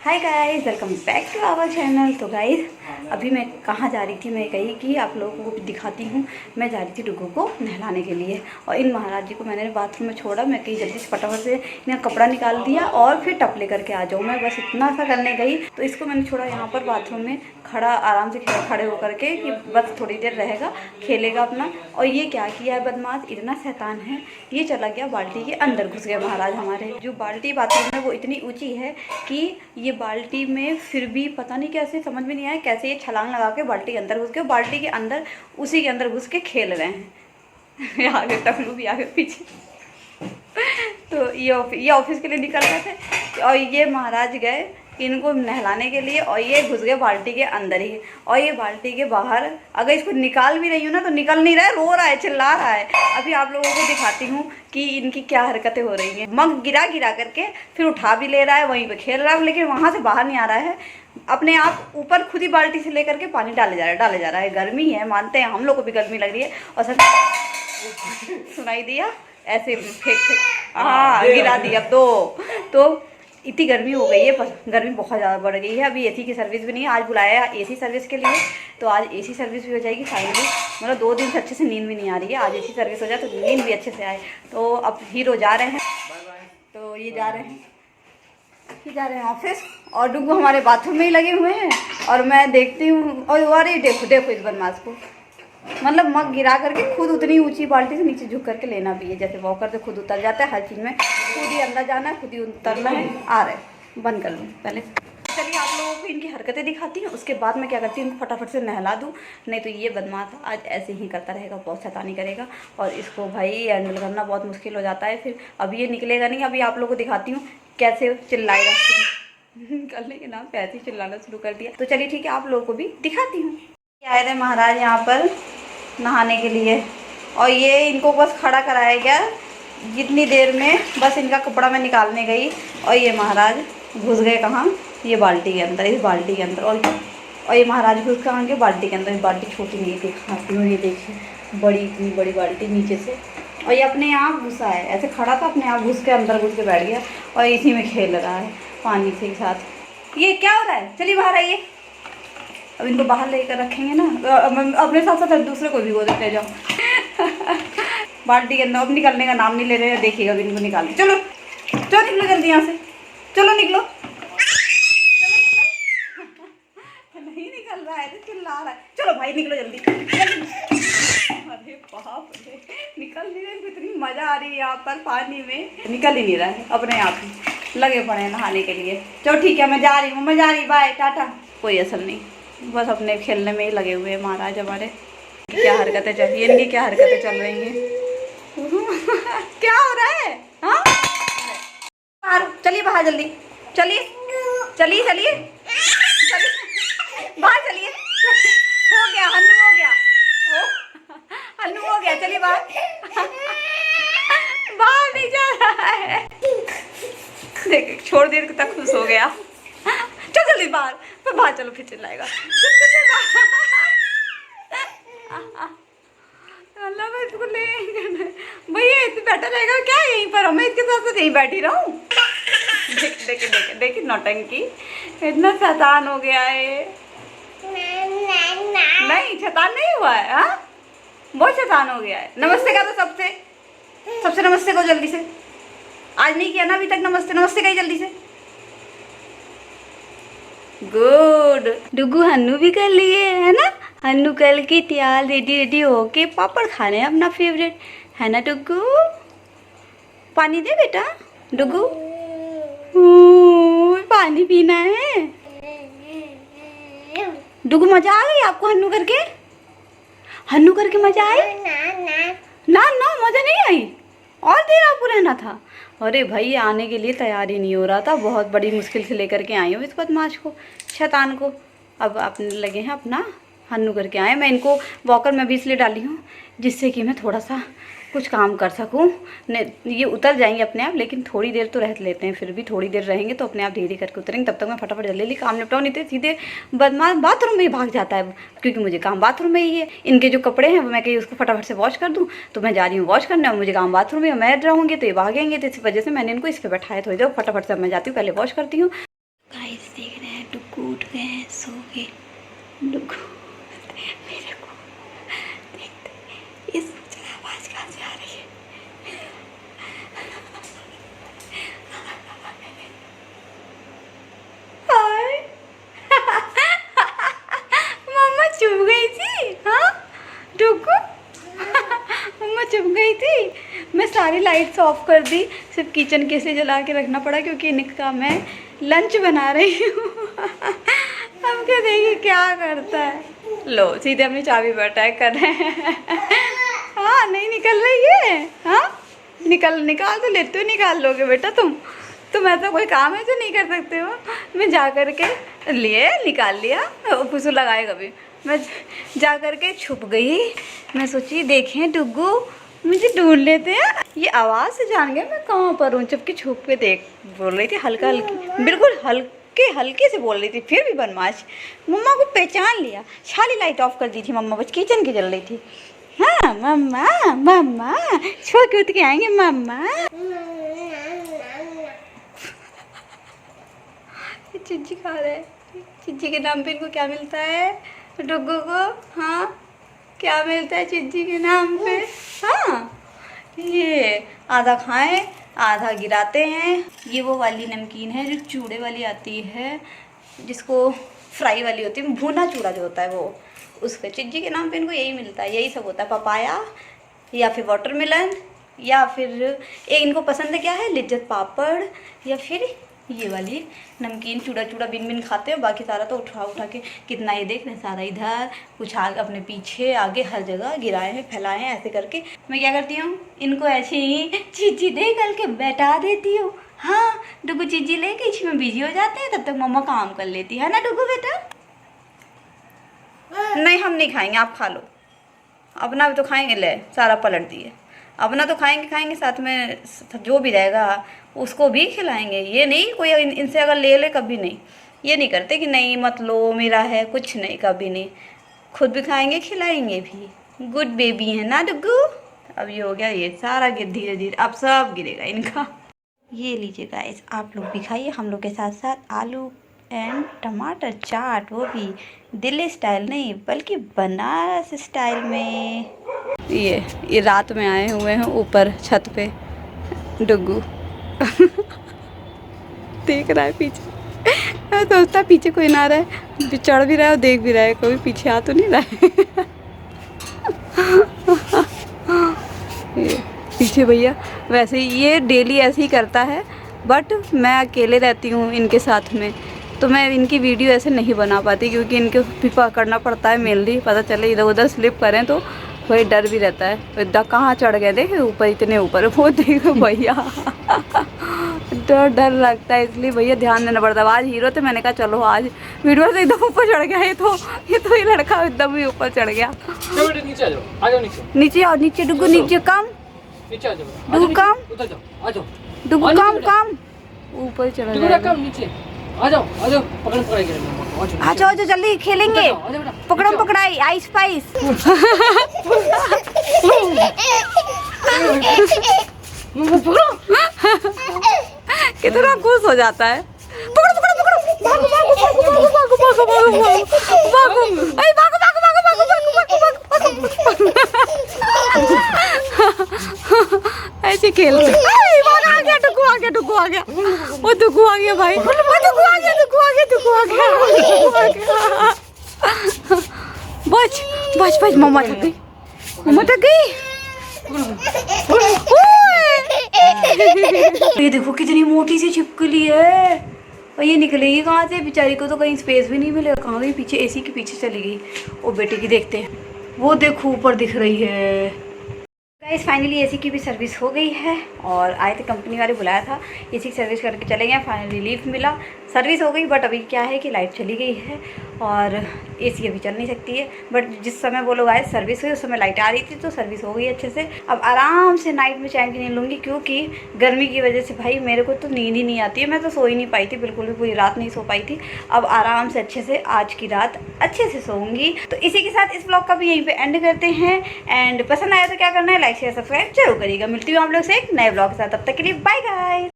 Hi guys, welcome back to our channel. तो guys अभी मैं कहाँ जा रही थी, मैं कही कि आप लोगों को दिखाती हूँ। मैं जा रही थी डुगू को नहलाने के लिए और इन महाराज जी को मैंने बाथरूम में छोड़ा। मैं कहीं जल्दी से फटाफट से इन्हें कपड़ा निकाल दिया और फिर टप ले करके आ जाऊँ। मैं बस इतना सा करने गई तो इसको मैंने छोड़ा यहाँ पर बाथरूम में खड़ा, आराम से खड़े होकर के कि बस थोड़ी देर रहेगा, खेलेगा अपना। और ये क्या किया है बदमाश, इतना शैतान है, ये चला गया बाल्टी के अंदर घुस गया महाराज हमारे। जो बाल्टी बाथरूम में वो इतनी ऊंची है कि ये बाल्टी में फिर भी पता नहीं कैसे, समझ में नहीं आया कैसे ये छलांग लगा के बाल्टी के अंदर घुस गए। बाल्टी के अंदर उसी के अंदर घुस के खेल रहे हैं आगे टकलू भी आगे पीछे। तो ये ऑफिस के लिए निकल रहे थे और ये महाराज गए इनको नहलाने के लिए और ये घुस गए बाल्टी के अंदर ही। और ये बाल्टी के बाहर अगर इसको निकाल भी रही हूँ ना तो निकल नहीं रहा है, रो रहा है, चिल्ला रहा है। अभी आप लोगों को दिखाती हूँ कि इनकी क्या हरकतें हो रही हैं। मग गिरा गिरा करके फिर उठा भी ले रहा है, वहीं पे खेल रहा है, लेकिन वहाँ से बाहर नहीं आ रहा है। अपने आप ऊपर खुद ही बाल्टी से लेकर के पानी डाले जा रहा है। गर्मी है, मानते हैं, हम लोग को भी गर्मी लग रही है। और सर सुनाई दिया ऐसे फेंक हाँ गिरा दिया। तो इतनी गर्मी हो गई है, गर्मी बहुत ज़्यादा बढ़ गई है। अभी एसी की सर्विस भी नहीं है, आज बुलाया है एसी सर्विस के लिए, तो आज एसी सर्विस भी हो जाएगी फाइनली। मतलब 2 दिन से अच्छे से नींद भी नहीं आ रही है, आज एसी सर्विस हो जाए तो नींद भी अच्छे से आए। तो अब हीरो जा रहे हैं, तो ये जा रहे हैं ऑफिस और डुगू हमारे बाथरूम में ही लगे हुए हैं। और मैं देखती हूँ और अरे देखो इस बदमाश को, मतलब मग गिरा करके खुद उतनी ऊंची बाल्टी से नीचे झुक करके लेना भी है। जैसे वॉकर से खुद उतर जाता है, हर चीज़ में खुद ही अंदर जाना है, खुद ही उतरना है। आ रहे बंद कर लूँ पहले। चलिए आप लोगों को इनकी हरकतें दिखाती हूँ, उसके बाद मैं क्या करती हूँ, फटाफट से नहला दूँ। नहीं तो ये बदमाश आज ऐसे ही करता रहेगा, बहुत शैतानी करेगा और इसको भाई हैंडल करना बहुत मुश्किल हो जाता है। फिर अभी ये निकलेगा नहीं, अभी आप लोगों को दिखाती हूँ कैसे चिल्लाएगा। निकलने के नाम पे ऐसे ही चिल्लाना शुरू कर दिया। तो चलिए ठीक है, आप लोगों को भी दिखाती हूँ। आए थे महाराज यहाँ पर नहाने के लिए और ये इनको बस खड़ा कराया गया जितनी देर में, बस इनका कपड़ा मैं निकालने गई और ये महाराज घुस गए कहाँ, ये बाल्टी के अंदर, इस बाल्टी के अंदर। और ये महाराज घुस कहाँ के, बाल्टी के अंदर। ये बाल्टी छोटी नहीं थी, खाती हूँ, ये देखिए बड़ी, इतनी बड़ी बाल्टी नीचे से। और ये अपने आप घुसा है, ऐसे खड़ा था, अपने आप घुस के अंदर घुस के बैठ गया और इसी में खेल रहा है पानी के साथ। ये क्या हो रहा है, चलिए बाहर आइए। अब इनको बाहर लेकर रखेंगे ना, अपने साथ साथ दूसरे को भी वो देते जाओ। बाल्टी के अंदर अब निकलने का नाम नहीं ले रहे हैं, देखिएगा अब इनको निकाल के। चलो निकलो जल्दी यहाँ से, चलो निकलो। नहीं निकल रहा है तो चिल्ला रहा है, चलो भाई निकलो जल्दी। अरे बाप रे, निकल नहीं रहे, इतनी मजा आ रही है यहाँ पर पानी में, निकल ही नहीं रहा है, अपने आप ही लगे पड़े हैं नहाने के लिए। चलो ठीक है, मैं जा रही हूँ, मैं जा रही, बाय टाटा। कोई असर नहीं, बस अपने खेलने में ही लगे हुए हैं महाराज हमारे। क्या हरकतें चल रही है इनकी, क्या हरकतें चल रही हैं। क्या हो रहा है, हाँ बाहर चलिए, बाहर जल्दी चलिए बाहर चलिए। हो गया हन्नू, हो गया हन्नू, हो गया, चलिए बाहर। बाहर नहीं जा रहा है, देख छोड़ देर तक खुश हो गया। चल जल्दी बाहर, मैं बाहर, चलो फिर चिल्लाएगा। अल्लाह मैं इसको ले भैया, इतनी बैठा रहेगा क्या यहीं पर, मैं इसके साथ साथ यहीं बैठी रहूं। देखिए नौटंकी, इतना शैतान हो गया है। नहीं शैतान नहीं हुआ है, हाँ बहुत शैतान हो गया है। नमस्ते करो सबसे नमस्ते करो जल्दी से। आज नहीं किया ना अभी तक, नमस्ते कही जल्दी से। गुड, डुगू हन्नू भी कर लिए है ना। हन्नू कल की तैयार रेडी होके पापड़ खाने हैं, अपना फेवरेट है ना डुगू। पानी दे बेटा डुगू, पानी पीना है। डुगू मजा आ गई आपको हन्नू करके मजा आई? ना मजा नहीं आई, और देर आपको रहना था। अरे भाई आने के लिए तैयार ही नहीं हो रहा था, बहुत बड़ी मुश्किल से लेकर के आई हूँ इस बदमाश को, शैतान को। अब अपने लगे हैं अपना हन्नू करके आए। मैं इनको वॉकर में भी इसलिए डाली हूँ जिससे कि मैं थोड़ा सा कुछ काम कर सकूँ। ये उतर जाएंगे अपने आप, लेकिन थोड़ी देर तो रह लेते हैं, फिर भी थोड़ी देर रहेंगे तो अपने आप धीरे करके उतरेंगे। तब तक मैं फटाफट जल्दी काम निपटाऊँ, नहीं तो सीधे बदमाश बाथरूम में ही भाग जाता है, क्योंकि मुझे काम बाथरूम में ही है। इनके जो कपड़े हैं वो मैं कहीं उसको फटाफट से वॉश कर दूँ, तो मैं जा रही हूँ वॉश करने और मुझे काम बाथरूम में, मैं रहूँगी तो ये भागेंगे। तो इस वजह से मैंने इनको इस पर बैठाया। थोड़ी देर फटाफट से मैं जाती हूँ, पहले वॉश करती हूँ। गाइस गए हैं, सो गए डुगू। मेरे को देखते इस आवाज़ कहाँ से आ रही है। मम्मा चुप गई थी। हाँ डुगू मम्मा चुप गई थी। मैं सारी लाइट्स ऑफ कर दी, सिर्फ किचन के से जला के रखना पड़ा क्योंकि इनका मैं लंच बना रही हूँ। हम क्या देखिए क्या करता है। लो सीधे अपनी चाबी पर अटैक कर रहे हैं। हाँ नहीं निकल रही है। हाँ निकाल तो लेते हो, निकाल लोगे बेटा तुम ऐसा कोई काम है जो नहीं कर सकते हो। मैं जा कर के लिए निकाल लिया, फुसू लगाए कभी। मैं जा कर के छुप गई। मैं सोची देखें डुगू मुझे ढूंढ लेते हैं। ये आवाज़ से जान गया मैं कहाँ पर हूँ, जबकि छुप के देख बोल रही थी हल्का हल्की, बिल्कुल हल्के से बोल रही थी, फिर भी बदमाश। मम्मा को पहचान लिया। सारी लाइट ऑफ कर दी थी मम्मा, बस किचन की जल रही थी। हाँ मम्मा छो कूद के आएंगे मम्मा। चिज्जी खा रहे हैं। चिज्जी के नाम पे इनको क्या मिलता है डुगू को? हाँ क्या मिलता है चिज्जी के नाम पे? हाँ ये आधा खाएं आधा गिराते हैं। ये वो वाली नमकीन है जो चूड़े वाली आती है, जिसको फ्राई वाली होती है, भुना चूड़ा जो होता है वो, उसके चिज्जी के नाम पे इनको यही मिलता है। यही सब होता है, पपाया या फिर वाटरमेलन, या फिर एक इनको पसंद है क्या है, लिज्जत पापड़, या फिर ये वाली नमकीन चूड़ा बिन खाते हैं। बाकी सारा तो उठा के कितना ये देख रहे हैं, सारा इधर कुछ आगे अपने पीछे आगे हर जगह गिराए हैं फैलाए हैं। ऐसे करके मैं क्या करती हूँ, इनको ऐसे ही चीज़ी दे करके बैठा देती हूँ। हाँ डुगू चीज़ी लेके इसमें बिजी हो जाते हैं, तब तक मम्मा काम कर लेती है ना डुगू बेटा? नहीं हम नहीं खाएंगे, आप खा लो। अपना भी तो खाएंगे, ले सारा पलट दिए। अपना तो खाएंगे साथ में जो भी रहेगा उसको भी खिलाएंगे। ये नहीं कोई इनसे अगर ले कभी नहीं, ये नहीं करते कि नहीं मत लो मेरा है, कुछ नहीं, कभी नहीं। खुद भी खाएंगे खिलाएंगे भी। गुड बेबी है ना डुगू? अब ये हो गया, ये सारा धीरे धीरे अब सब गिरेगा इनका। ये लीजिए गाइस, आप लोग भी खाइए हम लोग के साथ साथ आलू एंड टमाटर चाट, वो भी दिल्ली स्टाइल नहीं बल्कि बनारस स्टाइल में। ये रात में आए हुए हैं ऊपर छत पे डुगू। देख रहा है पीछे, मैं सोचता पीछे कोई ना रहे, चढ़ भी रहा है और देख भी रहा है, कोई पीछे आ तो नहीं रहा है। ये पीछे भैया वैसे ये डेली ऐसे ही करता है, बट मैं अकेले रहती हूँ इनके साथ में, तो मैं इनकी वीडियो ऐसे नहीं बना पाती क्योंकि इनको भी पकड़ना पड़ता है मेनली। पता चले इधर उधर स्लिप करें तो वही डर भी रहता है। इतना कहाँ चढ़ गए देखे ऊपर, इतने ऊपर, वो देखो भैया। तो डर लगता है, इसलिए भैया ध्यान देना पड़ता है। आज हीरो थे, मैंने कहा चलो आज वीडियो से एकदम ऊपर चढ़ गया। ये तो ये लड़का एकदम ही ऊपर चढ़ गया। नीचे आ जाओ नीचे आओ, नीचे डुगू नीचे कम, नीचे आ जाओ डुगू कम, उतर जाओ, आ जाओ डुगू कम ऊपर चढ़ गया। कम नीचे आ जाओ पकड़ पकड़ाई करेंगे। आ जाओ जल्दी खेलेंगे, पकड़म पकड़ाई आइस पाइस। कितना खुश हो जाता है। पकड़ो पकड़ो पकड़ो, भागो भागो भागो भागो भागो भागो भागो भागो, अरे भागो भागो भागो भागो भागो भागो भागो। ऐसे खेलते। आ गया डुगू आ गया, डुगू आ गया, वो डुगू आ गया भाई, वो डुगू आ गया, डुगू आ गया, डुगू आ गया। बच बच बच, मम्मा थक गई, मम्मा थक गई। ये देखो कितनी मोटी सी छिपकली है, और ये निकलेगी कहाँ से? बेचारी को तो कहीं स्पेस भी नहीं मिलेगा। कहाँ गई? पीछे एसी के पीछे चली गई। वो बेटे की देखते हैं, वो देखो ऊपर दिख रही है। गाइस फाइनली एसी की भी सर्विस हो गई है, और आए थे कंपनी वाले, बुलाया था, एसी की सर्विस करके चले गए। फाइनली रिलीफ मिला, सर्विस हो गई। बट अभी क्या है कि लाइट चली गई है और एसी अभी चल नहीं सकती है। बट जिस समय वो लोग आए सर्विस हुई उस समय लाइट आ रही थी, तो सर्विस हो गई अच्छे से। अब आराम से नाइट में चैन की नींद लूँगी, क्योंकि गर्मी की वजह से भाई मेरे को तो नींद ही नहीं आती है। मैं तो सो ही नहीं पाई थी, बिल्कुल भी पूरी रात नहीं सो पाई थी। अब आराम से अच्छे से आज की रात अच्छे से सोऊंगी। तो इसी के साथ इस ब्लॉग का भी यहीं पे एंड करते हैं। एंड पसंद आया तो क्या करना है, लाइक शेयर सब्सक्राइब जरूर करिएगा। मिलती हूँ आप लोग से एक नए ब्लॉग के साथ, तब तक के लिए बाय गाइस।